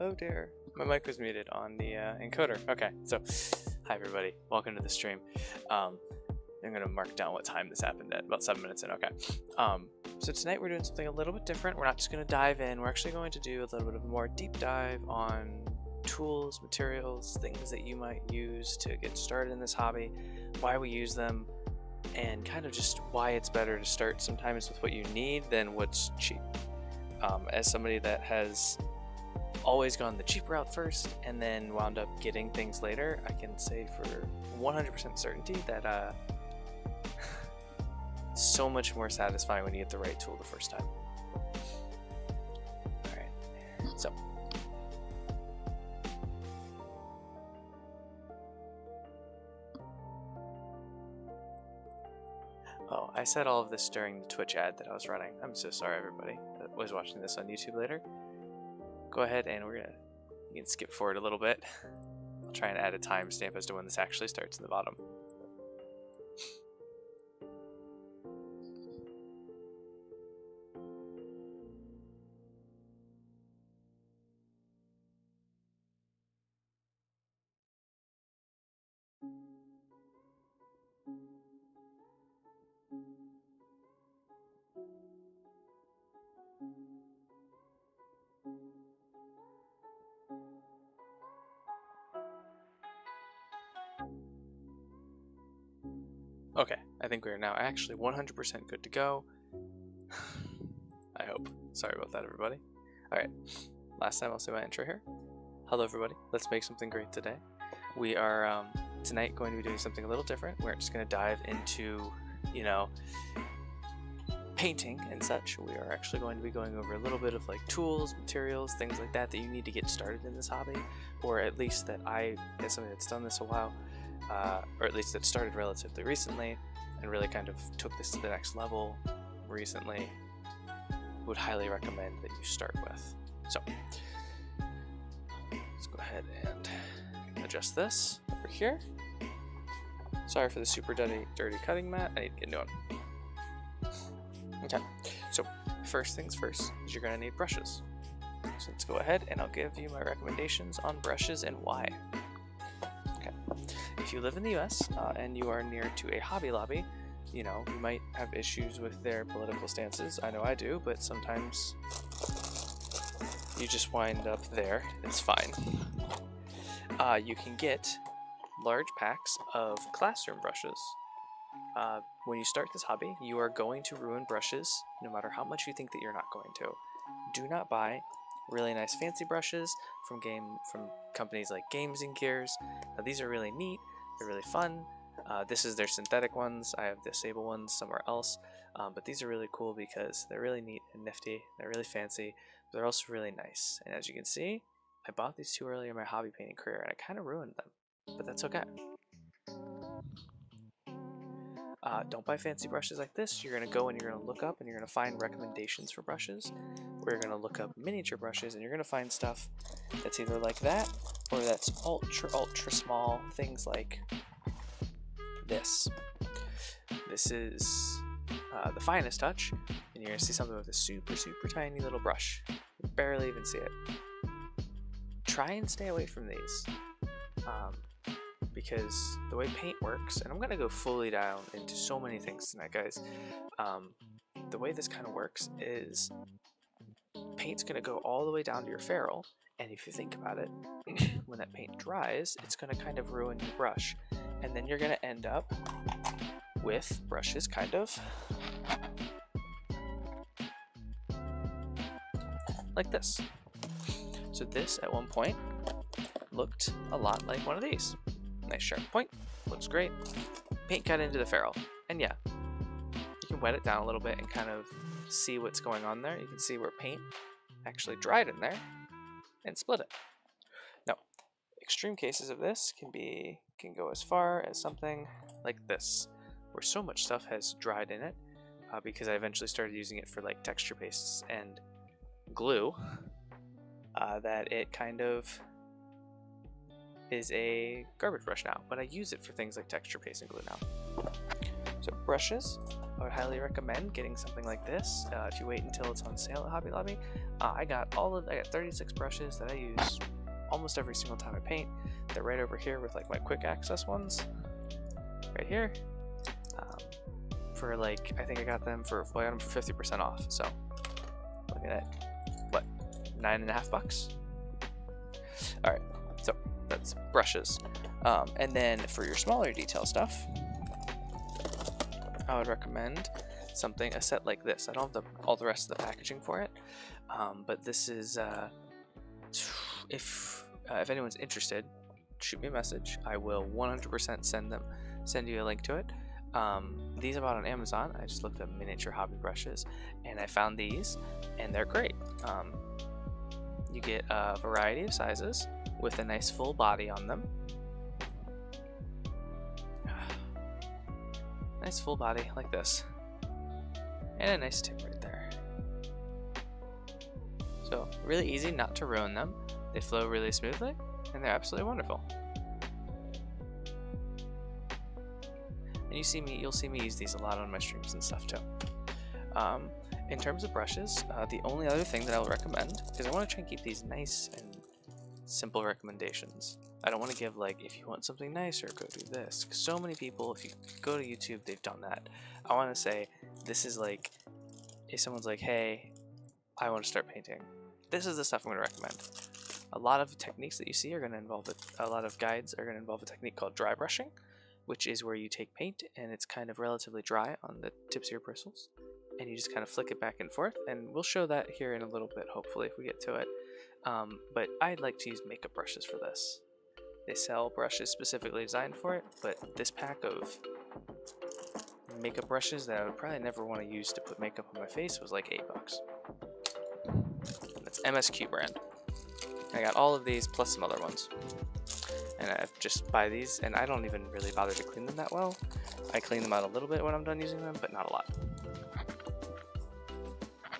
Oh dear, my mic was muted on the encoder. Okay, so hi everybody, welcome to the stream. I'm gonna mark down what time this happened at, about 7 minutes in. Okay, so tonight we're doing something a little bit different. We're not just gonna dive in, we're actually going to do a little bit of a more deep dive on tools, materials, things that you might use to get started in this hobby, why we use them, and kind of just why it's better to start sometimes with what you need than what's cheap. As somebody that has always gone the cheap route first and then wound up getting things later, I can say for 100% certainty that it's so much more satisfying when you get the right tool the first time. Alright, so oh, I said all of this during the Twitch ad that I was running. I'm so sorry everybody that was watching this on YouTube later. Go ahead and you can skip forward a little bit. I'll try and add a timestamp as to when this actually starts in the bottom. Okay, I think we are now actually 100% good to go. I hope. Sorry about that, everybody. Alright, last time I'll say my intro here. Hello, everybody. Let's make something great today. We are, tonight, going to be doing something a little different. We're just going to dive into, you know, painting and such. We are actually going to be going over a little bit of like tools, materials, things like that you need to get started in this hobby, or at least that I, as somebody that's done this a while, or at least that started relatively recently and really kind of took this to the next level recently, would highly recommend that you start with. So let's go ahead and adjust this over here. Sorry for the super dirty cutting mat. I need to get a new one. Okay, so first things first is you're going to need brushes. So let's go ahead and I'll give you my recommendations on brushes and why. Okay, if you live in the US and you are near to a Hobby Lobby, you know, you might have issues with their political stances. I know I do, but sometimes you just wind up there. It's fine. You can get large packs of classroom brushes. When you start this hobby, you are going to ruin brushes no matter how much you think that you're not going to. Do not buy really nice fancy brushes from companies like Games and Gears. Now, these are really neat, they're really fun. This is their synthetic ones. I have the sable ones somewhere else, but these are really cool because they're really neat and nifty. They're really fancy, but they're also really nice. And as you can see, I bought these too early in my hobby painting career and I kind of ruined them, but that's okay. Don't buy fancy brushes like this. You're going to go and you're going to look up and you're going to find recommendations for brushes, or you're going to look up miniature brushes and you're going to find stuff that's either like that or that's ultra small, things like this. This is the finest touch, and you're going to see something with a super tiny little brush. You barely even see it. Try and stay away from these. Because the way paint works, and I'm going to go fully down into so many things tonight, guys. The way this kind of works is paint's going to go all the way down to your ferrule, and if you think about it, when that paint dries, it's going to kind of ruin your brush, and then you're going to end up with brushes kind of like this. So this, at one point, looked a lot like one of these. Nice sharp point, looks great. Paint got into the ferrule, and yeah, you can wet it down a little bit and kind of see what's going on there. You can see where paint actually dried in there and split it. Now, extreme cases of this can go as far as something like this, where so much stuff has dried in it because I eventually started using it for like texture pastes and glue that it kind of is a garbage brush now, but I use it for things like texture paste and glue now. So brushes, I would highly recommend getting something like this. If you wait until it's on sale at Hobby Lobby, I got 36 brushes that I use almost every single time I paint. They're right over here with like my quick access ones, right here. For like, I think I got them for 50% off. So look at that, what, $9.50? All right, so that's brushes. And then for your smaller detail stuff, I would recommend a set like this. I don't have all the rest of the packaging for it, but this is, if anyone's interested, shoot me a message. I will 100% send you a link to it. These I bought on Amazon. I just looked up miniature hobby brushes, and I found these, and they're great. You get a variety of sizes with a nice full body on them. Nice full body like this, and a nice tip right there. So really easy not to ruin them. They flow really smoothly, and they're absolutely wonderful. And you'll see me use these a lot on my streams and stuff too. In terms of brushes, the only other thing that I will recommend, because I want to try and keep these nice and simple recommendations. I don't want to give like, if you want something nicer, go do this. Because so many people, if you go to YouTube, they've done that. I want to say, this is like, if someone's like, hey, I want to start painting, this is the stuff I'm going to recommend. A lot of techniques that you see are going to involve a lot of guides are going to involve a technique called dry brushing, which is where you take paint and it's kind of relatively dry on the tips of your bristles, and you just kind of flick it back and forth, and we'll show that here in a little bit, hopefully, if we get to it. But I'd like to use makeup brushes for this. They sell brushes specifically designed for it, but this pack of makeup brushes that I would probably never want to use to put makeup on my face was like $8. That's MSQ brand. I got all of these plus some other ones. And I just buy these, and I don't even really bother to clean them that well. I clean them out a little bit when I'm done using them, but not a lot.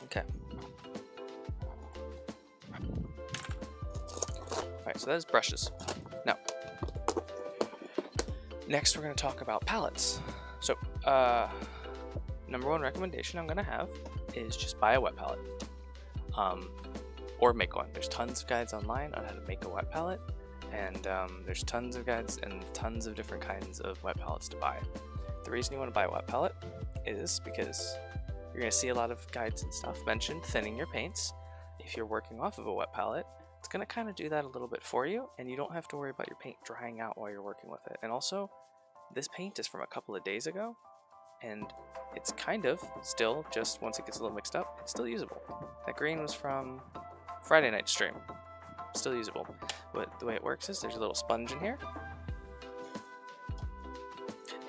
Okay. Alright, so that is brushes. Now, next we're going to talk about palettes. So, number one recommendation I'm going to have is just buy a wet palette. Or make one. There's tons of guides online on how to make a wet palette, and there's tons of guides and tons of different kinds of wet palettes to buy. The reason you want to buy a wet palette is because you're going to see a lot of guides and stuff mention thinning your paints. If you're working off of a wet palette, it's going to kind of do that a little bit for you, and you don't have to worry about your paint drying out while you're working with it. And also, this paint is from a couple of days ago, and it's kind of still, just once it gets a little mixed up, it's still usable. That green was from Friday night stream. Still usable. But the way it works is there's a little sponge in here,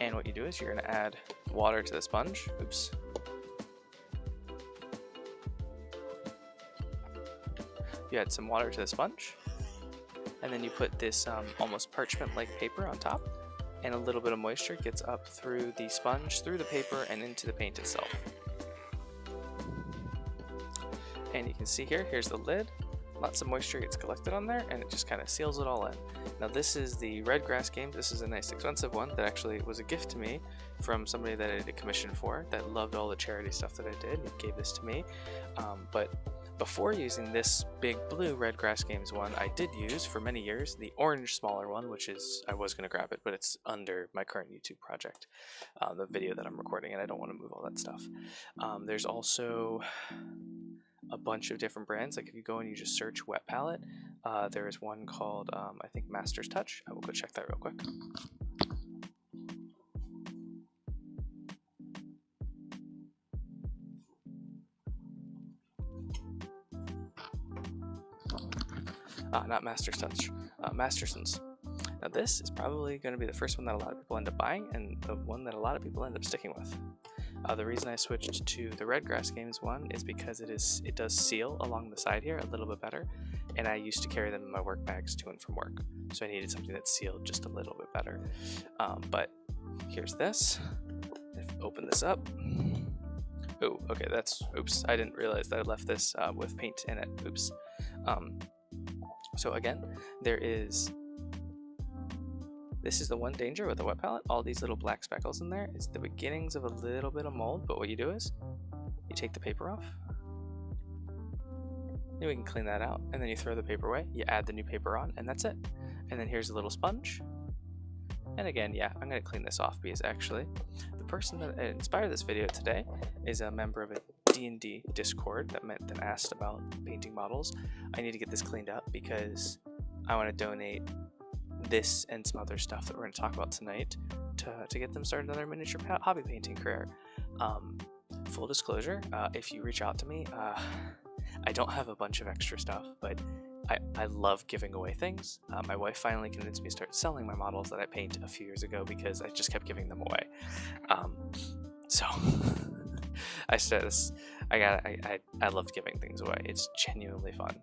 and what you do is you're going to add water to the sponge. Oops. You add some water to the sponge, and then you put this almost parchment-like paper on top, and a little bit of moisture gets up through the sponge, through the paper, and into the paint itself. And you can see here, here's the lid. Lots of moisture gets collected on there, and it just kind of seals it all in. Now this is the Red Grass Games. This is a nice expensive one that actually was a gift to me from somebody that I did a commission for that loved all the charity stuff that I did. He gave this to me. But before using this big blue Red Grass Games one, I did use for many years the orange smaller one, which is, I was going to grab it, but it's under my current YouTube project, the video that I'm recording, and I don't want to move all that stuff. There's also a bunch of different brands. Like if you go and you just search wet palette, there is one called I think Master's Touch. I will go check that real quick. Not Master's Touch, Masterson's. Now this is probably going to be the first one that a lot of people end up buying, and the one that a lot of people end up sticking with. The reason I switched to the Red Grass Games one is because it does seal along the side here a little bit better, and I used to carry them in my work bags to and from work, so I needed something that sealed just a little bit better. But here's this. If I open this up, oh, okay, oops, I didn't realize that I left this with paint in it. Oops. So again, there is This is the one danger with a wet palette. All these little black speckles in there is the beginnings of a little bit of mold, but what you do is you take the paper off. Then we can clean that out, and then you throw the paper away, you add the new paper on, and that's it. And then here's a little sponge. And again, yeah, I'm going to clean this off because actually the person that inspired this video today is a member of a D&D Discord that asked about painting models. I need to get this cleaned up because I want to donate this and some other stuff that we're going to talk about tonight to get them started on their miniature hobby painting career. Full disclosure, if you reach out to me, I don't have a bunch of extra stuff, but I love giving away things. My wife finally convinced me to start selling my models that I paint a few years ago because I just kept giving them away. So I said this, I love giving things away. It's genuinely fun.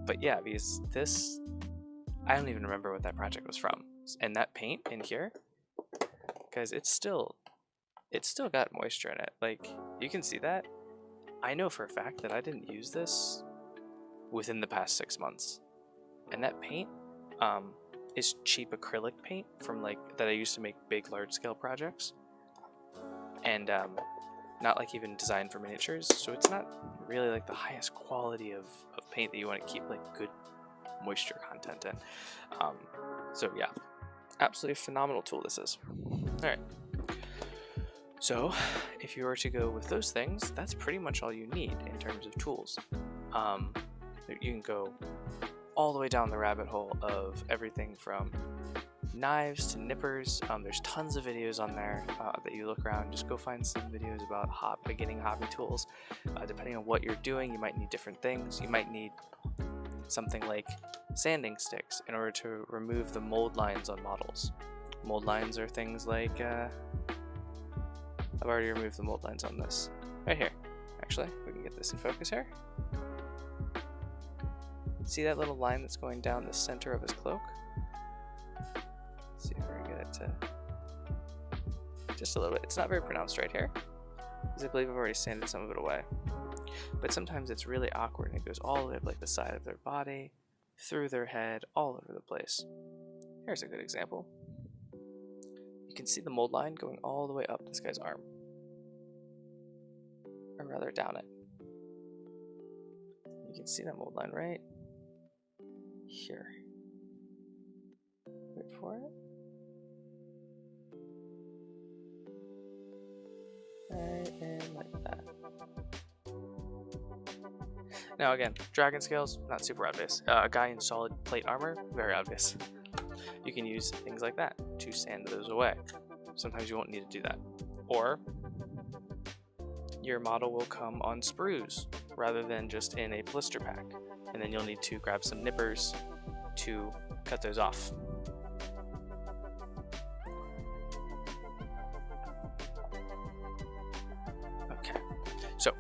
But yeah, because this, I don't even remember what that project was from. And that paint in here, guys, it's still got moisture in it. Like, you can see that. I know for a fact that I didn't use this within the past 6 months. And that paint is cheap acrylic paint from that I used to make big large scale projects. And not even designed for miniatures, so it's not really the highest quality of paint that you want to keep good moisture content in. So yeah, absolutely phenomenal tool this is. Alright, so if you were to go with those things, that's pretty much all you need in terms of tools. You can go all the way down the rabbit hole of everything from knives to nippers. There's tons of videos on there that you look around. Just go find some videos about beginning hobby tools. Depending on what you're doing, you might need different things. You might need something like sanding sticks in order to remove the mold lines on models. Mold lines are things like I've already removed the mold lines on this right here. Actually, we can get this in focus here. See that little line that's going down the center of his cloak? Let's see if we can get it to just a little bit. It's not very pronounced right here, because I believe I've already sanded some of it away. But sometimes it's really awkward, and it goes all the way up the side of their body, through their head, all over the place. Here's a good example. You can see the mold line going all the way up this guy's arm. Or rather down it. You can see that mold line right here. Wait for it. Right in like that. Now again, dragon scales, not super obvious. A guy in solid plate armor, very obvious. You can use things like that to sand those away. Sometimes you won't need to do that. Or your model will come on sprues rather than just in a blister pack. And then you'll need to grab some nippers to cut those off. Okay, so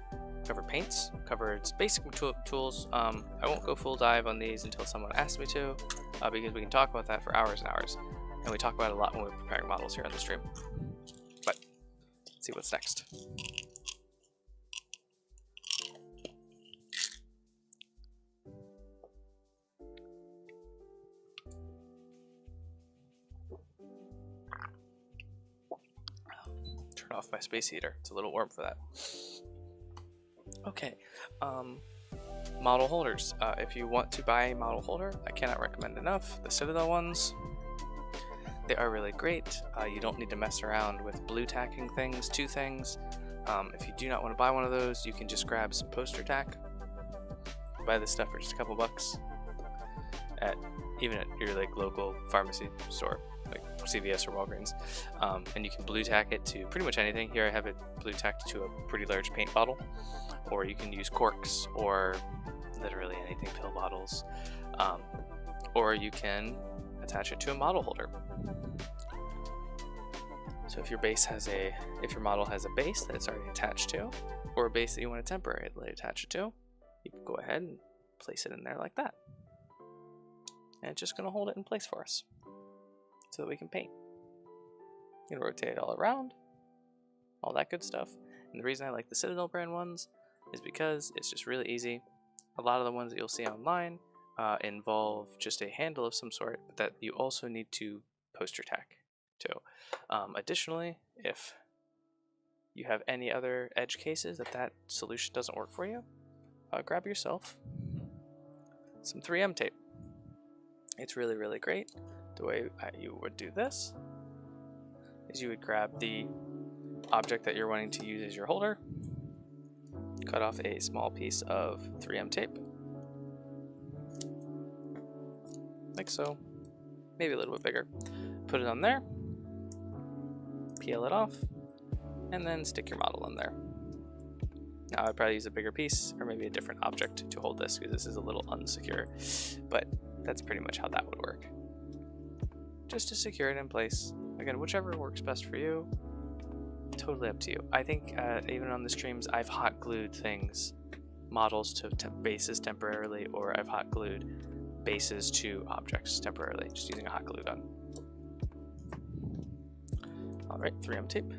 covered paints, covered basic tools. I won't go full dive on these until someone asks me to, because we can talk about that for hours and hours. And we talk about it a lot when we're preparing models here on the stream. But let's see what's next. Turn off my space heater. It's a little warm for that. Okay, model holders. If you want to buy a model holder, I cannot recommend enough. The Citadel ones, they are really great. You don't need to mess around with blue tacking things to things. If you do not want to buy one of those, you can just grab some poster tack. Buy this stuff for just a couple bucks even at your local pharmacy store, like CVS or Walgreens, and you can blue tack it to pretty much anything. Here I have it blue tacked to a pretty large paint bottle, or you can use corks or literally anything, pill bottles, or you can attach it to a model holder. So if your model has a base that it's already attached to, or a base that you want to temporarily attach it to, you can go ahead and place it in there like that. And it's just going to hold it in place for us so that we can paint. You can rotate it all around, all that good stuff. And the reason I like the Citadel brand ones is because it's just really easy. A lot of the ones that you'll see online involve just a handle of some sort, but that you also need to poster tack too. Additionally, if you have any other edge cases that solution doesn't work for you, grab yourself some 3M tape. It's really, really great. The way you would do this is you would grab the object that you're wanting to use as your holder, cut off a small piece of 3M tape, like so, maybe a little bit bigger. Put it on there, peel it off, and then stick your model in there. Now I'd probably use a bigger piece or maybe a different object to hold this because this is a little unsecure, but that's pretty much how that would work. Just to secure it in place. Again, whichever works best for you, totally up to you. I think even on the streams I've hot glued things, models to bases temporarily, or I've hot glued bases to objects temporarily, just using a hot glue gun. Alright, 3M tape.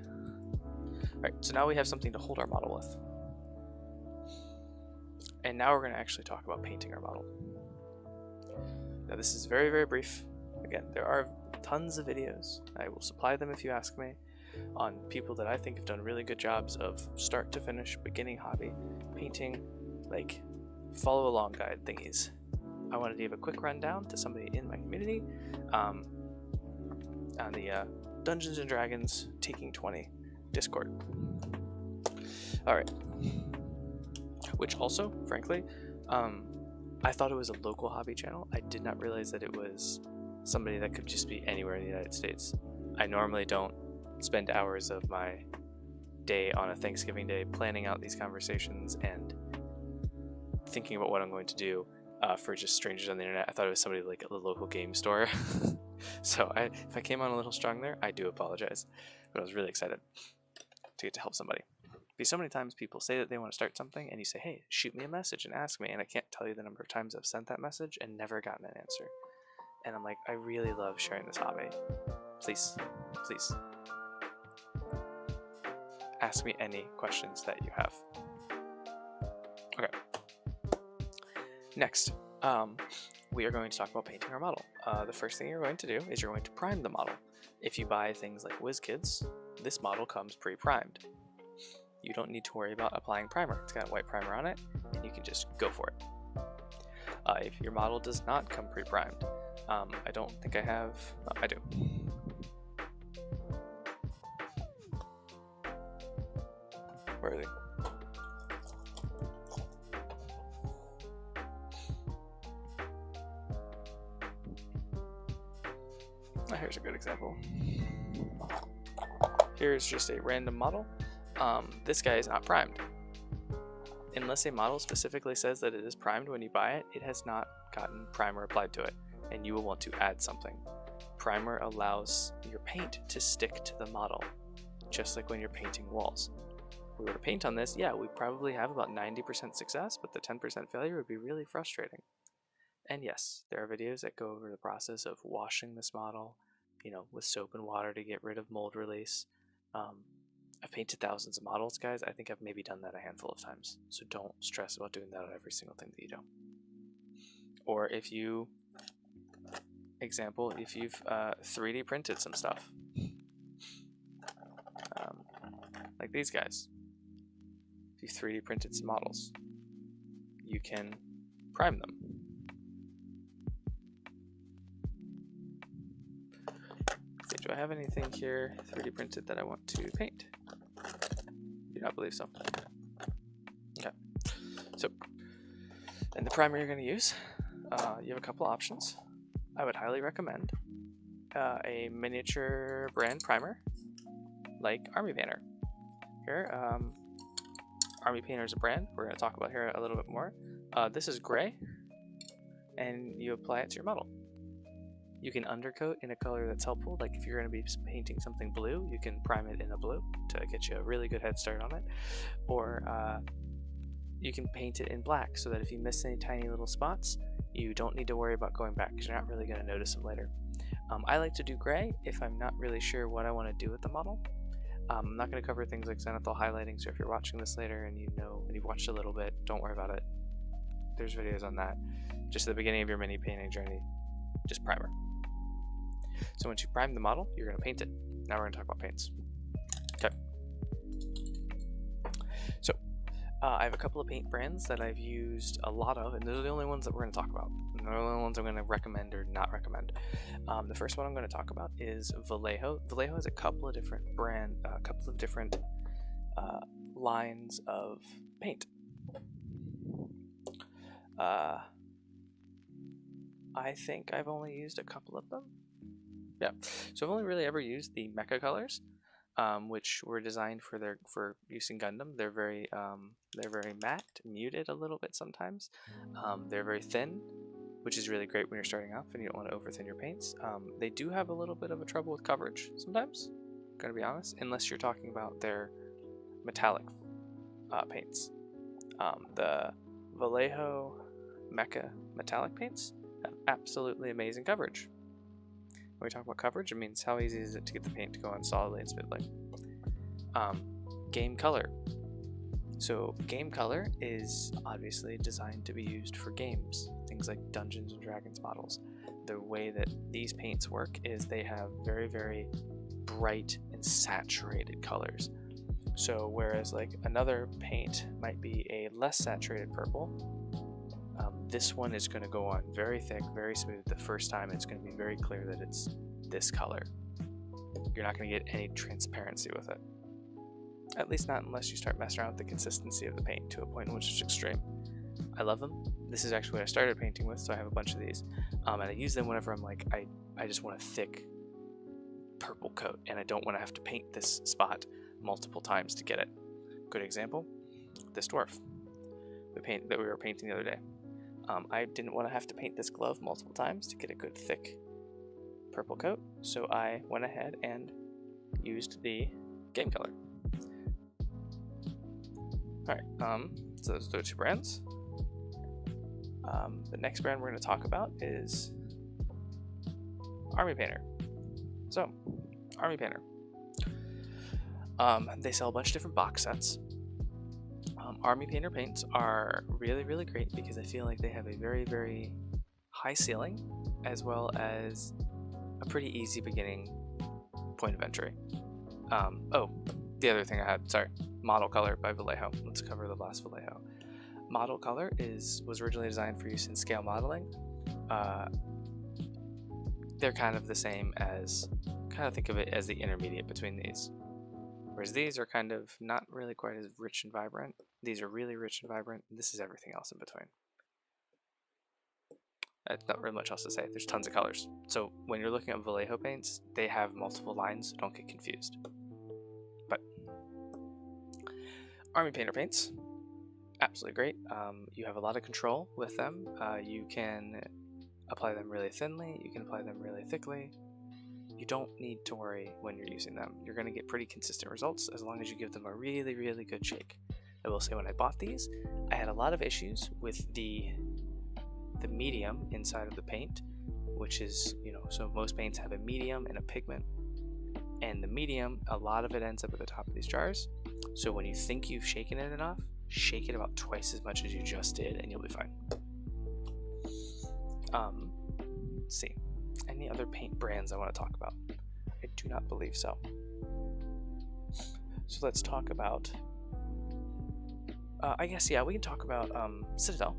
Alright, so now we have something to hold our model with. And now we're going to actually talk about painting our model. Now this is very, very brief. Again, there are tons of videos, I will supply them if you ask me, on people that I think have done really good jobs of start to finish, beginning hobby, painting, like follow along guide thingies. I wanted to give a quick rundown to somebody in my community on the Dungeons and Dragons Taking 20 Discord. Alright. Which also, frankly, I thought it was a local hobby channel. I did not realize that it was somebody that could just be anywhere in the United States. I normally don't spend hours of my day on a Thanksgiving day planning out these conversations and thinking about what I'm going to do for just strangers on the internet. I thought it was somebody like at the local game store. So if I came on a little strong there, I do apologize. But I was really excited to get to help somebody. Because so many times people say that they want to start something and you say, hey, shoot me a message and ask me, and I can't tell you the number of times I've sent that message and never gotten an answer. And I'm like, I really love sharing this hobby. Please, please. Ask me any questions that you have. Okay. Next, we are going to talk about painting our model. The first thing you're going to do is you're going to prime the model. If you buy things like WizKids, this model comes pre-primed. You don't need to worry about applying primer. It's got white primer on it, and you can just go for it. If your model does not come pre-primed, I don't think I have, I do. Where are they? Oh, here's a good example. Here's just a random model. This guy is not primed. Unless a model specifically says that it is primed when you buy it, it has not gotten primer applied to it, and you will want to add something. Primer allows your paint to stick to the model, just like when you're painting walls. If we were to paint on this, yeah, we probably have about 90% success, but the 10% failure would be really frustrating. And yes, there are videos that go over the process of washing this model, with soap and water to get rid of mold release. I've painted thousands of models, guys. I think I've maybe done that a handful of times. So don't stress about doing that on every single thing that you do. Or if you, if you've 3D printed some stuff, like these guys. If you've 3D printed some models, you can prime them. Okay, do I have anything here 3D printed that I want to paint? Do not believe so. Okay. So, and the primer you're going to use, you have a couple options. I would highly recommend a miniature brand primer like Army Painter. Here, Army Painter is a brand we're going to talk about here a little bit more. This is gray, and you apply it to your model. You can undercoat in a color that's helpful, like if you're going to be painting something blue, you can prime it in a blue to get you a really good head start on it. Or you can paint it in black so that if you miss any tiny little spots, you don't need to worry about going back because you're not really going to notice them later. I like to do gray if I'm not really sure what I want to do with the model. I'm not going to cover things like zenithal highlighting, so if you're watching this later and and you've watched a little bit, don't worry about it. There's videos on that. Just at the beginning of your mini painting journey, just primer. So once you prime the model, you're going to paint it. Now we're going to talk about paints. Okay. So I have a couple of paint brands that I've used a lot of, and those are the only ones that we're going to talk about. And they're the only ones I'm going to recommend or not recommend. The first one I'm going to talk about is Vallejo. Vallejo has a couple of different lines of paint. I think I've only used a couple of them. Yeah, so I've only really ever used the Mecha colors, which were designed for use in Gundam. They're very matte, muted a little bit sometimes. They're very thin, which is really great when you're starting off and you don't want to overthin your paints. They do have a little bit of a trouble with coverage sometimes, gotta be honest, unless you're talking about their metallic paints. The Vallejo Mecha metallic paints have absolutely amazing coverage. When we talk about coverage, it means how easy is it to get the paint to go on solidly and smoothly. Game color. So game color is obviously designed to be used for games, things like Dungeons and Dragons models. The way that these paints work is they have very, very bright and saturated colors. So whereas like another paint might be a less saturated purple, this one is going to go on very thick, very smooth the first time. It's going to be very clear that it's this color. You're not going to get any transparency with it. At least not unless you start messing around with the consistency of the paint to a point in which it's extreme. I love them. This is actually what I started painting with, so I have a bunch of these. And I use them whenever I'm like, I just want a thick purple coat, and I don't want to have to paint this spot multiple times to get it. Good example, this dwarf that we were painting the other day. I didn't want to have to paint this glove multiple times to get a good thick purple coat, so I went ahead and used the game color. Alright, so those are the two brands. The next brand we're going to talk about is Army Painter. So, Army Painter. They sell a bunch of different box sets. Army Painter paints are really, really great because I feel like they have a very, very high ceiling as well as a pretty easy beginning point of entry. Oh, the other thing I had, sorry, Model Color by Vallejo. Let's cover the last Vallejo. Model Color was originally designed for use in scale modeling. They're kind of the same as, kind of think of it as the intermediate between these. Whereas these are kind of not really quite as rich and vibrant. These are really rich and vibrant. And this is everything else in between. Not really much else to say. There's tons of colors. So when you're looking at Vallejo paints, they have multiple lines, so don't get confused. But Army Painter paints, absolutely great. You have a lot of control with them. You can apply them really thinly. You can apply them really thickly. You don't need to worry when you're using them. You're going to get pretty consistent results as long as you give them a really, really good shake. I will say when I bought these, I had a lot of issues with the medium inside of the paint, which is, so most paints have a medium and a pigment. And the medium, a lot of it ends up at the top of these jars. So when you think you've shaken it enough, shake it about twice as much as you just did and you'll be fine. Let's see. Any other paint brands I want to talk about? I do not believe so. So let's talk about, I guess, yeah, we can talk about Citadel.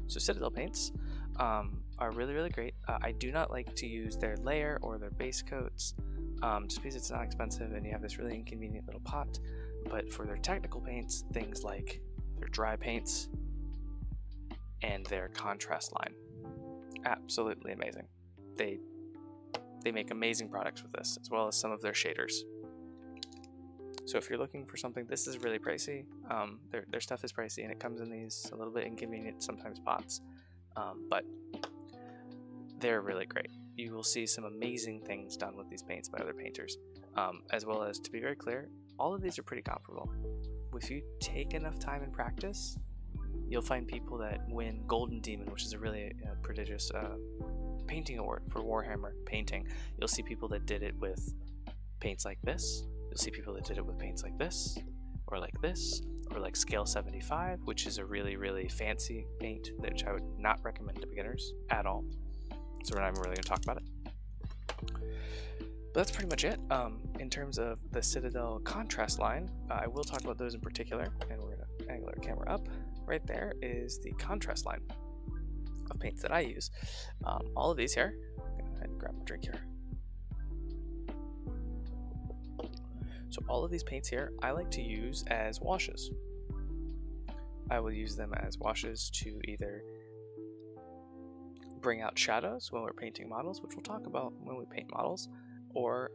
So Citadel paints are really, really great. I do not like to use their layer or their base coats, just because it's not expensive and you have this really inconvenient little pot. But for their technical paints, things like their dry paints and their contrast line, absolutely amazing. They make amazing products with this, as well as some of their shaders. So if you're looking for something, this is really pricey. Their stuff is pricey, and it comes in these a little bit inconvenient sometimes pots, but they're really great. You will see some amazing things done with these paints by other painters, as well as, to be very clear, all of these are pretty comparable. If you take enough time and practice, you'll find people that win Golden Demon, which is a really prodigious painting award for Warhammer painting. You'll see people that did it with paints like this. You'll see people that did it with paints like this, or like Scale 75, which is a really, really fancy paint, which I would not recommend to beginners at all. So we're not even really going to talk about it. But that's pretty much it. In terms of the Citadel contrast line, I will talk about those in particular, and we're going to angle our camera up. Right there is the contrast line of paints that I use. All of these here, go ahead and grab my drink here. So all of these paints here, I like to use as washes. I will use them as washes to either bring out shadows when we're painting models, which we'll talk about when we paint models, or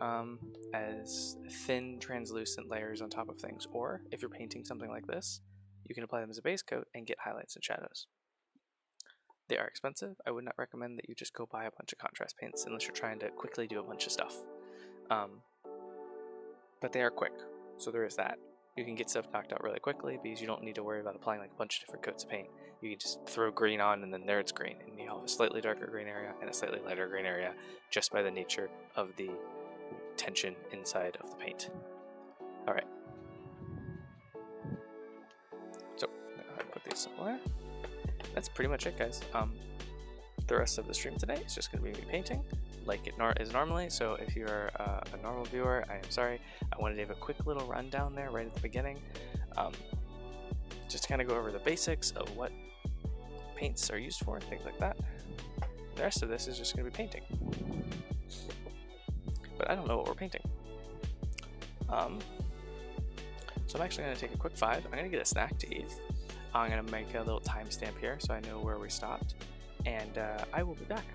as thin translucent layers on top of things. Or if you're painting something like this, you can apply them as a base coat and get highlights and shadows. They are expensive. I would not recommend that you just go buy a bunch of contrast paints unless you're trying to quickly do a bunch of stuff. But they are quick, so there is that. You can get stuff knocked out really quickly because you don't need to worry about applying like a bunch of different coats of paint. You can just throw green on and then there it's green, and you have a slightly darker green area and a slightly lighter green area just by the nature of the tension inside of the paint. Alright. So, I'm going to go ahead and put these somewhere. That's pretty much it, guys. The rest of the stream today is just going to be me painting like it is normally. So if you're a normal viewer, I am sorry. I wanted to have a quick little rundown there right at the beginning, just to kind of go over the basics of what paints are used for and things like that. The rest of this is just going to be painting, but I don't know what we're painting. So I'm actually going to take a quick 5. I'm going to get a snack to eat. I'm going to make a little timestamp here so I know where we stopped, and I will be back.